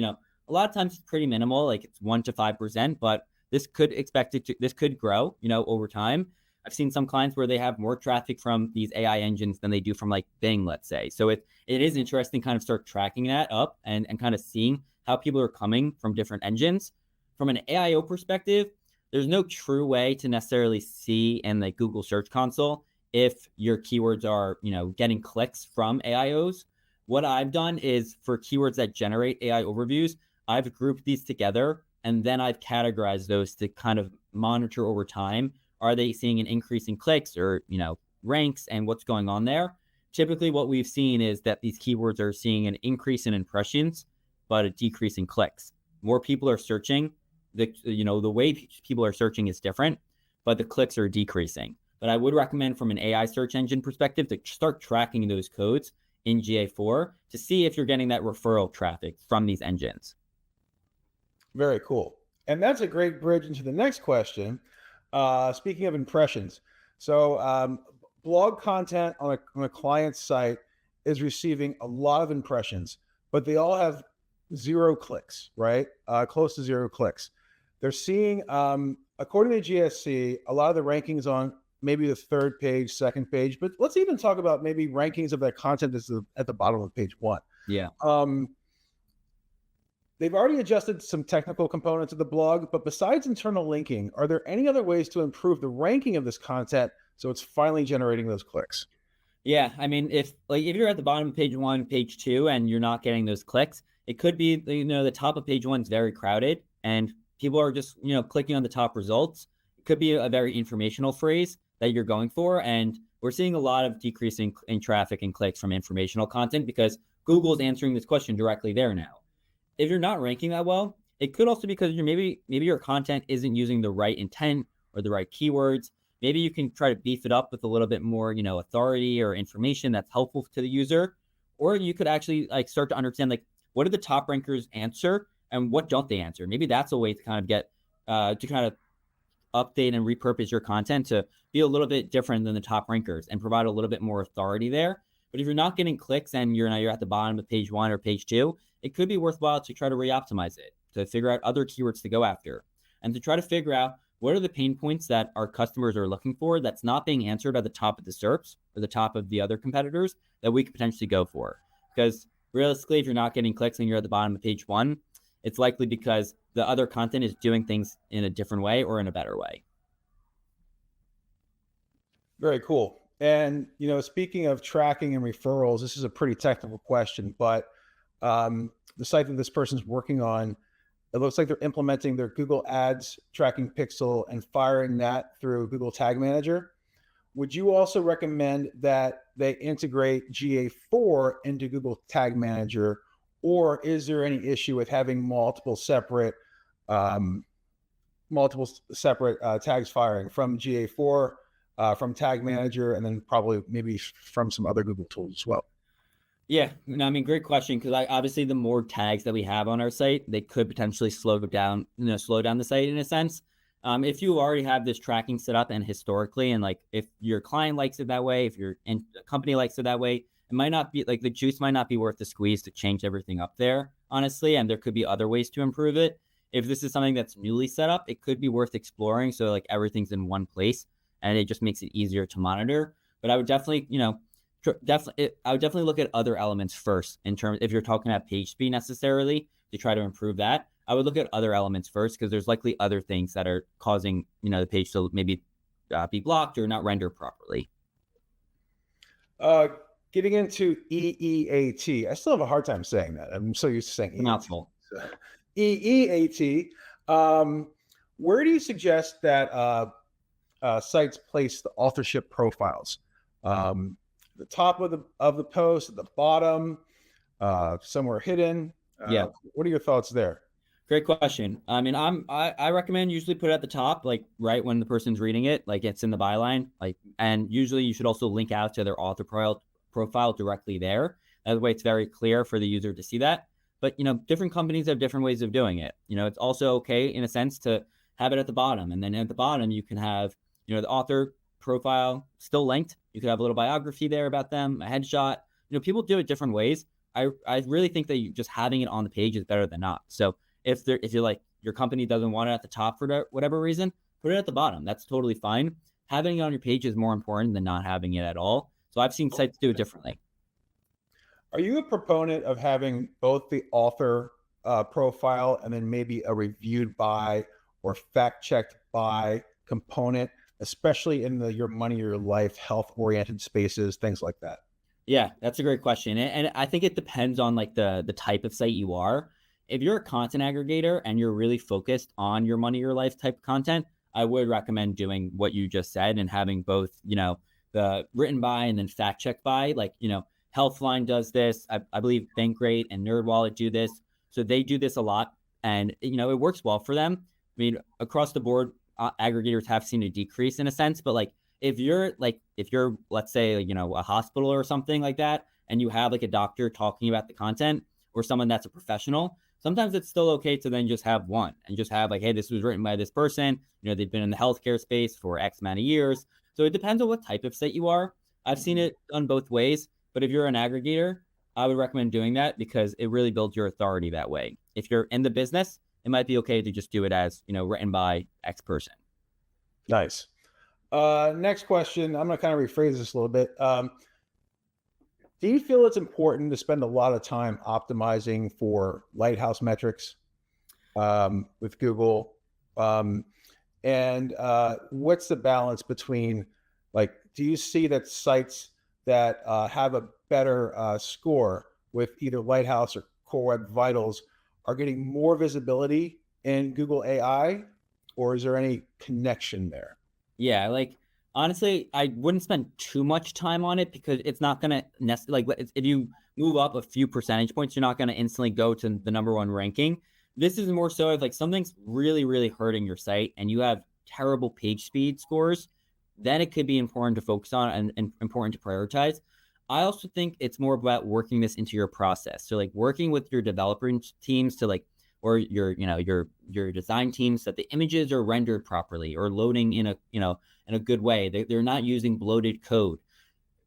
A lot of times it's pretty minimal, like it's 1 to 5%, but this could grow, over time. I've seen some clients where they have more traffic from these AI engines than they do from like Bing, let's say. So it is interesting kind of start tracking that up and kind of seeing how people are coming from different engines. from an AIO perspective, there's no true way to necessarily see in the Google Search Console if your keywords are, getting clicks from AIOs. What I've done is for keywords that generate AI overviews, I've grouped these together and then I've categorized those to kind of monitor over time. Are they seeing an increase in clicks or, ranks and what's going on there? Typically what we've seen is that these keywords are seeing an increase in impressions, but a decrease in clicks. More people are searching. The way people are searching is different, but the clicks are decreasing. But I would recommend from an AI search engine perspective to start tracking those codes in GA4 to see if you're getting that referral traffic from these engines. Very cool. And that's a great bridge into the next question. Speaking of impressions, so blog content on a client's site is receiving a lot of impressions, but they all have 0 clicks, right? Close to 0 clicks. They're seeing, according to GSC, a lot of the rankings on maybe the 3rd page, 2nd page, but let's even talk about maybe rankings of that content that's at the bottom of page 1. Yeah. They've already adjusted some technical components of the blog, but besides internal linking, are there any other ways to improve the ranking of this content so it's finally generating those clicks? Yeah, I mean, if you're at the bottom of page 1, page 2, and you're not getting those clicks, it could be, the top of page 1 is very crowded and people are just, clicking on the top results. It could be a very informational phrase that you're going for. And we're seeing a lot of decrease in traffic and clicks from informational content because Google's answering this question directly there now. If you're not ranking that well, it could also be because maybe your content isn't using the right intent or the right keywords. Maybe you can try to beef it up with a little bit more, authority or information that's helpful to the user. Or you could actually start to understand what do the top rankers answer and what don't they answer? Maybe that's a way to kind of get to kind of update and repurpose your content to be a little bit different than the top rankers and provide a little bit more authority there. But if you're not getting clicks and you're at the bottom of page 1 or page 2, it could be worthwhile to try to re-optimize it, to figure out other keywords to go after, and to try to figure out what are the pain points that our customers are looking for that's not being answered at the top of the SERPs or the top of the other competitors that we could potentially go for. Because realistically, if you're not getting clicks and you're at the bottom of page 1, it's likely because the other content is doing things in a different way or in a better way. Very cool. And, speaking of tracking and referrals, this is a pretty technical question, but the site that this person's working on, it looks like they're implementing their Google Ads tracking pixel and firing that through Google Tag Manager. Would you also recommend that they integrate GA4 into Google Tag Manager, or is there any issue with having multiple separate tags firing from GA4, from Tag Manager, and then probably maybe from some other Google tools as well? Yeah, great question, because obviously the more tags that we have on our site, they could potentially slow down the site in a sense. If you already have this tracking set up and historically, and if your client likes it that way, if your company likes it that way, it might not be the juice might not be worth the squeeze to change everything up there, honestly. And there could be other ways to improve it. If this is something that's newly set up, it could be worth exploring. So everything's in one place and it just makes it easier to monitor. But I would definitely, I would definitely look at other elements first in terms, if you're talking about page speed necessarily to try to improve that. I would look at other elements first because there's likely other things that are causing, the page to maybe be blocked or not render properly. Getting into EEAT, I still have a hard time saying that. I'm so used to saying mouthful. So, EEAT. Where do you suggest that sites place the authorship profiles? The top of the post, at the bottom, somewhere hidden. Yeah. What are your thoughts there? Great question. I recommend usually put it at the top, right when the person's reading it, it's in the byline, and usually you should also link out to their author profile directly there. That way it's very clear for the user to see that. But, different companies have different ways of doing it. It's also okay in a sense to have it at the bottom. And then at the bottom, you can have, the author profile still linked. You could have a little biography there about them, a headshot. People do it different ways. I really think that just having it on the page is better than not. So if your company doesn't want it at the top for whatever reason, put it at the bottom. That's totally fine. Having it on your page is more important than not having it at all. So I've seen sites do it differently. Are you a proponent of having both the author profile and then maybe a reviewed by or fact checked by component, especially in your money, your life, health oriented spaces, things like that? Yeah, that's a great question. And I think it depends on like the type of site you are. If you're a content aggregator and you're really focused on your money, your life type of content, I would recommend doing what you just said and having both, the written by and then fact check by. Like, Healthline does this. I believe Bankrate and NerdWallet do this. So they do this a lot, and it works well for them. I mean, across the board, aggregators have seen a decrease in a sense, but like if you're let's say a hospital or something like that, and you have like a doctor talking about the content or someone that's a professional, sometimes it's still okay to then just have one and just have like, hey, this was written by this person, they've been in the healthcare space for X amount of years. So it depends on what type of site you are. I've seen it done both ways, but if you're an aggregator, I would recommend doing that because it really builds your authority that way. If you're in the business, it might be okay to just do it as written by X person. Nice. Next question. I'm going to kind of rephrase this a little bit. Do you feel it's important to spend a lot of time optimizing for lighthouse metrics with Google? And what's the balance between, like, do you see that sites that have a better score with either Lighthouse or Core Web Vitals are getting more visibility in Google AI, or is there any connection there? Yeah, like honestly, I wouldn't spend too much time on it because it's not gonna necessarily like if you move up a few percentage points, you're not gonna instantly go to the number one ranking. This is more so if like something's really, really hurting your site and you have terrible page speed scores, then it could be important to focus on and important to prioritize. I also think it's more about working this into your process. So like working with your developer teams to like or your design teams that the images are rendered properly or loading in a good way. They're not using bloated code.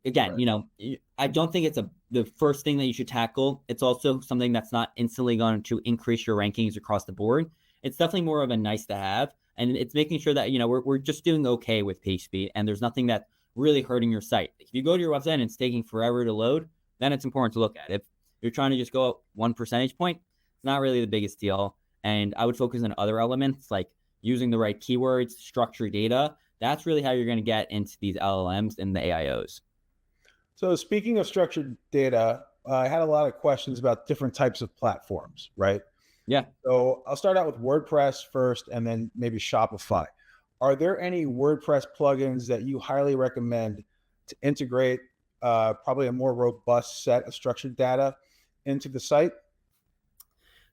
Again, Right. I don't think it's the first thing that you should tackle. It's also something that's not instantly going to increase your rankings across the board. It's definitely more of a nice to have, and it's making sure that we're just doing okay with page speed, and there's nothing that's really hurting your site. If you go to your website and it's taking forever to load, then it's important to look at. If you're trying to just go up 1 percentage point, it's not really the biggest deal. And I would focus on other elements like using the right keywords, structured data. That's really how you're going to get into these LLMs and the AIOs. So speaking of structured data, I had a lot of questions about different types of platforms, right? Yeah. So I'll start out with WordPress first and then maybe Shopify. Are there any WordPress plugins that you highly recommend to integrate probably a more robust set of structured data into the site?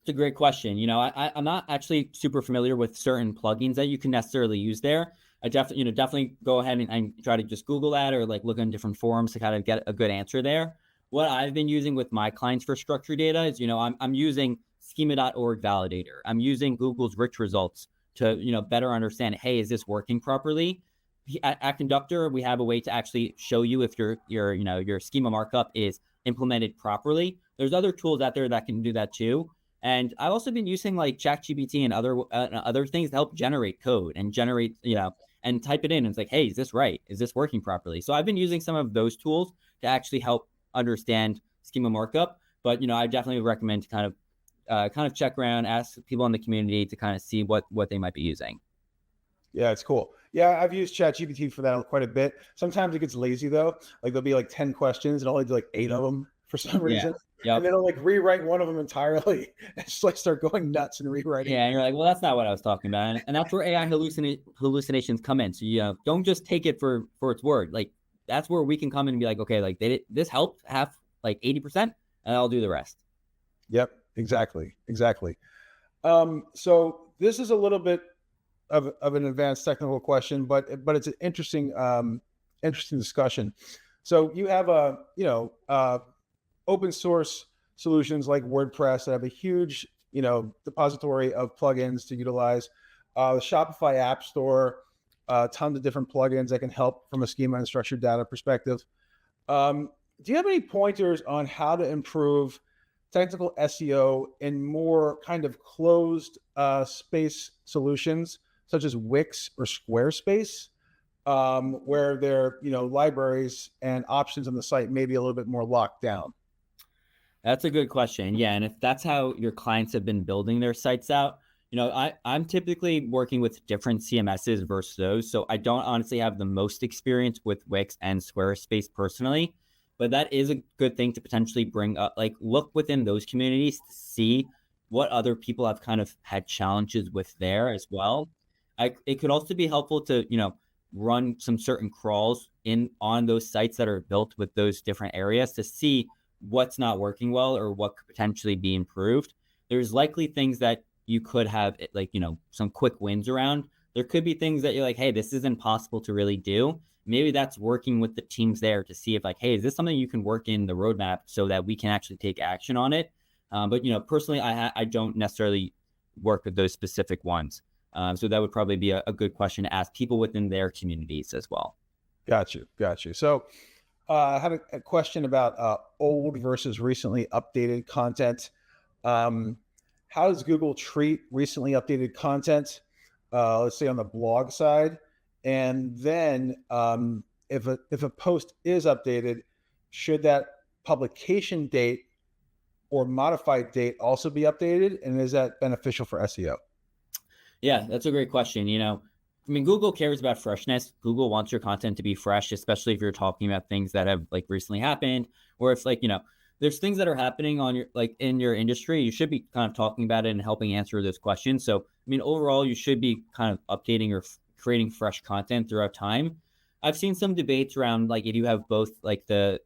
It's a great question. I'm not actually super familiar with certain plugins that you can necessarily use there. I definitely go ahead and try to just Google that or like look on different forums to kind of get a good answer there. What I've been using with my clients for structured data is, I'm using schema.org validator. I'm using Google's rich results to, better understand, hey, is this working properly? At Conductor, we have a way to actually show you if your schema markup is implemented properly. There's other tools out there that can do that too. And I've also been using like ChatGPT and other things to help generate code and generate, and type it in. And it's like, hey, is this right? Is this working properly? So I've been using some of those tools to actually help understand schema markup. But I definitely would recommend to kind of check around, ask people in the community to kind of see what they might be using. Yeah, it's cool. Yeah, I've used ChatGPT for that quite a bit. Sometimes it gets lazy though. Like there'll be like 10 questions and I'll only do like 8 of them for some Yeah. reason. And Yep. then I'll like rewrite one of them entirely and just like start going nuts and rewriting. Yeah, and you're like, well, that's not what I was talking about, and that's where AI hallucinations come in. So don't just take it for its word. Like that's where we can come in and be like, okay, like this helped half like 80%, and I'll do the rest. Yep, exactly. So this is a little bit of an advanced technical question, but it's an interesting discussion. So you have open source solutions like WordPress that have a huge depository of plugins to utilize. The Shopify App Store, tons of different plugins that can help from a schema and structured data perspective. Do you have any pointers on how to improve technical SEO in more kind of closed space solutions such as Wix or Squarespace, where their libraries and options on the site may be a little bit more locked down? That's a good question. Yeah, and if that's how your clients have been building their sites out, I'm typically working with different CMSs versus those. So I don't honestly have the most experience with Wix and Squarespace personally, but that is a good thing to potentially bring up. Like look within those communities to see what other people have kind of had challenges with there as well. It could also be helpful to, run some certain crawls in on those sites that are built with those different areas to see what's not working well or what could potentially be improved. There's likely things that you could have like, some quick wins around. There could be things that you're like, hey, this isn't possible to really do. Maybe that's working with the teams there to see if like, hey, is this something you can work in the roadmap so that we can actually take action on it? But personally, I don't necessarily work with those specific ones. So that would probably be a good question to ask people within their communities as well. Got you. Got you. So I have a question about old versus recently updated content. How does Google treat recently updated content? Let's say on the blog side, and then if a post is updated, should that publication date or modified date also be updated, and is that beneficial for SEO? Yeah, that's a great question. Google cares about freshness. Google wants your content to be fresh, especially if you're talking about things that have like recently happened, or if like, there's things that are happening on your like in your industry, you should be kind of talking about it and helping answer those questions. So, overall, you should be kind of updating or creating fresh content throughout time. I've seen some debates around like if you have both like the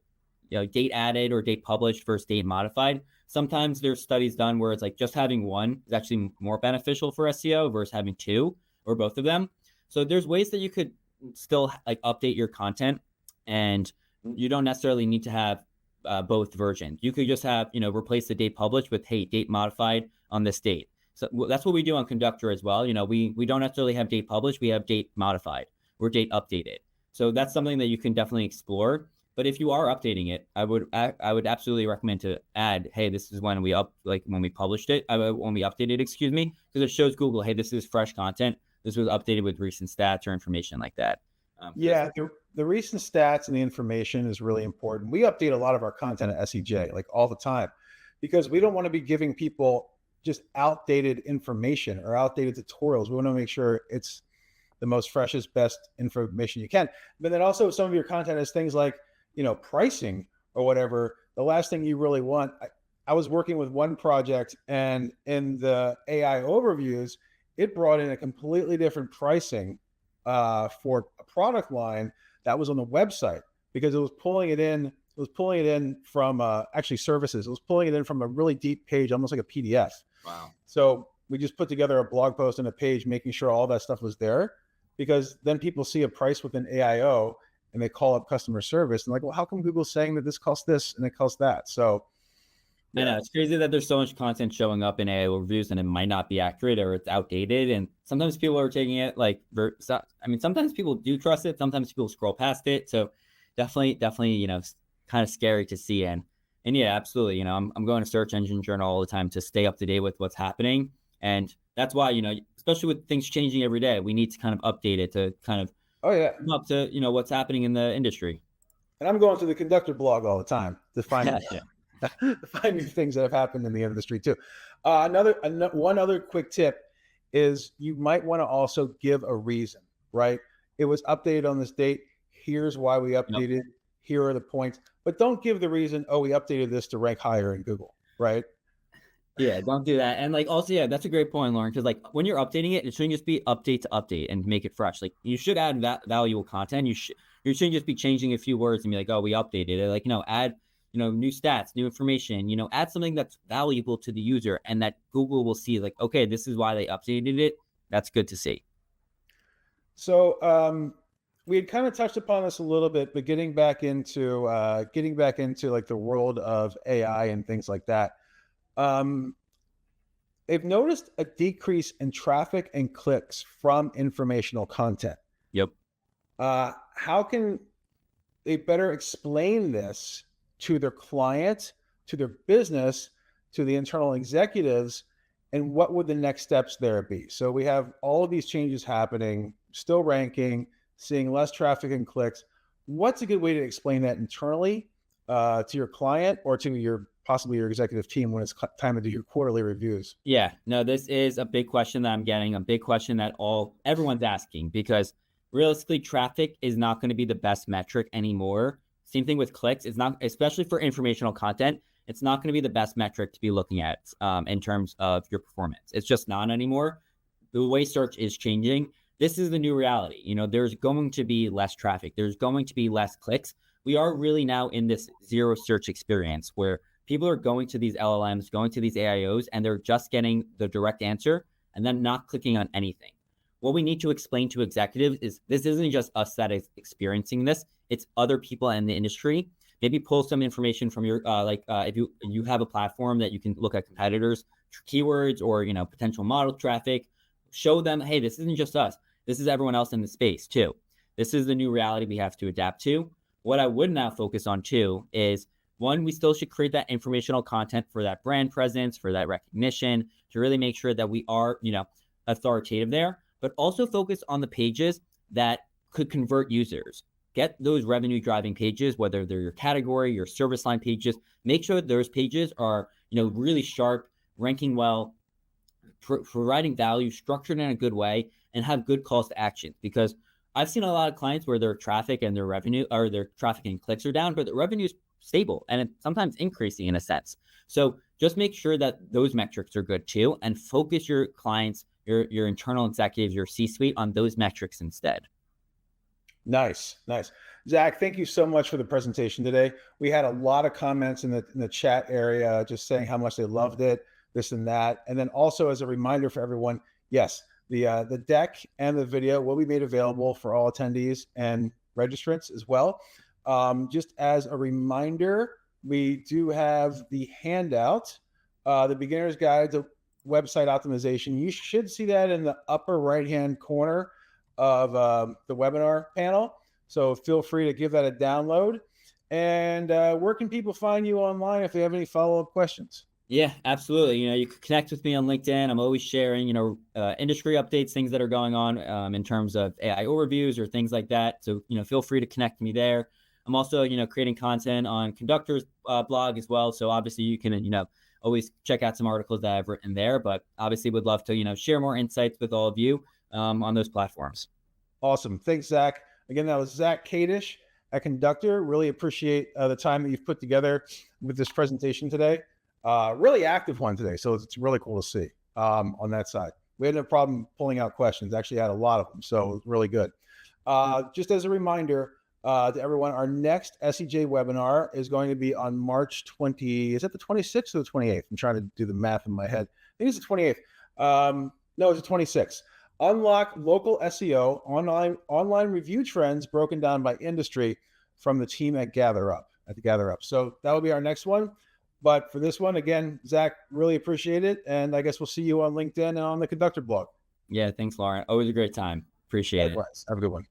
date added or date published versus date modified. Sometimes there's studies done where it's like just having one is actually more beneficial for SEO versus having two or both of them. So there's ways that you could still like update your content, and you don't necessarily need to have both versions. You could just have, replace the date published with, hey, date modified on this date. So that's what we do on Conductor as well. We don't necessarily have date published, we have date modified or date updated. So that's something that you can definitely explore. But if you are updating it, I would absolutely recommend to add, hey, this is when we when we published it, when we updated, excuse me, because it shows Google, hey, this is fresh content. This was updated with recent stats or information like that. Yeah, the recent stats and the information is really important. We update a lot of our content at SEJ like all the time because we don't want to be giving people just outdated information or outdated tutorials. We want to make sure it's the most freshest, best information you can. But then also some of your content is things like, pricing or whatever. The last thing you really want, I was working with one project, and in the AI overviews, it brought in a completely different pricing for a product line that was on the website because it was pulling it in. It was pulling it in from actually services. It was pulling it in from a really deep page, almost like a PDF. Wow. So we just put together a blog post and a page, making sure all that stuff was there, because then people see a price within AIO and they call up customer service and like, well, how come Google's saying that this costs this and it costs that? So I know it's crazy that there's so much content showing up in AI reviews and it might not be accurate or it's outdated. And sometimes people are taking it like, sometimes people do trust it. Sometimes people scroll past it. So definitely, kind of scary to see. And yeah, absolutely. I'm going to Search Engine Journal all the time to stay up to date with what's happening. And that's why, especially with things changing every day, we need to kind of update it to kind of come up to, what's happening in the industry. And I'm going to the Conductor blog all the time to find to find new things that have happened in the industry too. One other quick tip is you might want to also give a reason, right? It was updated on this date. Here's why we updated. Yep. Here are the points, but don't give the reason, oh, we updated this to rank higher in Google, right? Yeah, don't do that. And like also, yeah, that's a great point, Lauren, because like when you're updating it, it shouldn't just be update to update and make it fresh. Like you should add that valuable content. You shouldn't just be changing a few words and be like, oh, we updated it. Like, add new stats, new information, add something that's valuable to the user and that Google will see like, okay, this is why they updated it. That's good to see. So we had kind of touched upon this a little bit, but getting back into like the world of AI and things like that. They've noticed a decrease in traffic and clicks from informational content. Yep. How can they better explain this to their client, to their business, to the internal executives, and what would the next steps there be? So we have all of these changes happening, still ranking, seeing less traffic and clicks. What's a good way to explain that internally to your client or to your possibly your executive team when it's time to do your quarterly reviews? Yeah, no, this is a big question that I'm getting, a big question that everyone's asking, because realistically, traffic is not going to be the best metric anymore. Same thing with clicks. It's not, especially for informational content, it's not going to be the best metric to be looking at in terms of your performance. It's just not anymore. The way search is changing. This is the new reality. There's going to be less traffic. There's going to be less clicks. We are really now in this zero search experience where people are going to these LLMs, going to these AIOs, and they're just getting the direct answer and then not clicking on anything. What we need to explain to executives is this isn't just us that is experiencing this. It's other people in the industry. Maybe pull some information from your, if you have a platform that you can look at competitors, keywords, or, potential model traffic, show them, hey, this isn't just us. This is everyone else in the space too. This is the new reality we have to adapt to. What I would now focus on too is, one, we still should create that informational content for that brand presence, for that recognition, to really make sure that we are, authoritative there, but also focus on the pages that could convert users. Get those revenue driving pages, whether they're your category, your service line pages. Make sure those pages are, really sharp, ranking well, providing value, structured in a good way, and have good calls to action. Because I've seen a lot of clients where their traffic and their revenue, or their traffic and clicks are down, but the revenue is stable and it's sometimes increasing in a sense. So just make sure that those metrics are good too, and focus your clients, your internal executives, your C-suite on those metrics instead. Nice. Zach, thank you so much for the presentation today. We had a lot of comments in the chat area just saying how much they loved it, this and that. And then also, as a reminder for everyone, yes, the deck and the video will be made available for all attendees and registrants as well. Just as a reminder, we do have the handout, the beginner's guide to website optimization. You should see that in the upper right-hand corner of the webinar panel. So feel free to give that a download. And where can people find you online if they have any follow-up questions? Yeah, absolutely. You can connect with me on LinkedIn. I'm always sharing, industry updates, things that are going on in terms of AI overviews or things like that. So, feel free to connect me there. I'm also, creating content on Conductor's blog as well. So obviously you can, always check out some articles that I've written there, but obviously would love to, share more insights with all of you on those platforms. Awesome. Thanks, Zach. Again, that was Zach Kadish at Conductor. Really appreciate the time that you've put together with this presentation today. Really active one today. So it's really cool to see on that side. We had no problem pulling out questions. Actually had a lot of them. So it was really good. Just as a reminder to everyone, our next SEJ webinar is going to be on March 20. Is it the 26th or the 28th? I'm trying to do the math in my head. I think it's the 28th. No, it's the 26th. Unlock local SEO online review trends broken down by industry from the team at the Gather Up. So that will be our next one. But for this one, again, Zach, really appreciate it. And I guess we'll see you on LinkedIn and on the Conductor blog. Yeah, thanks, Lauren. Always a great time. Appreciate it. Likewise. Have a good one.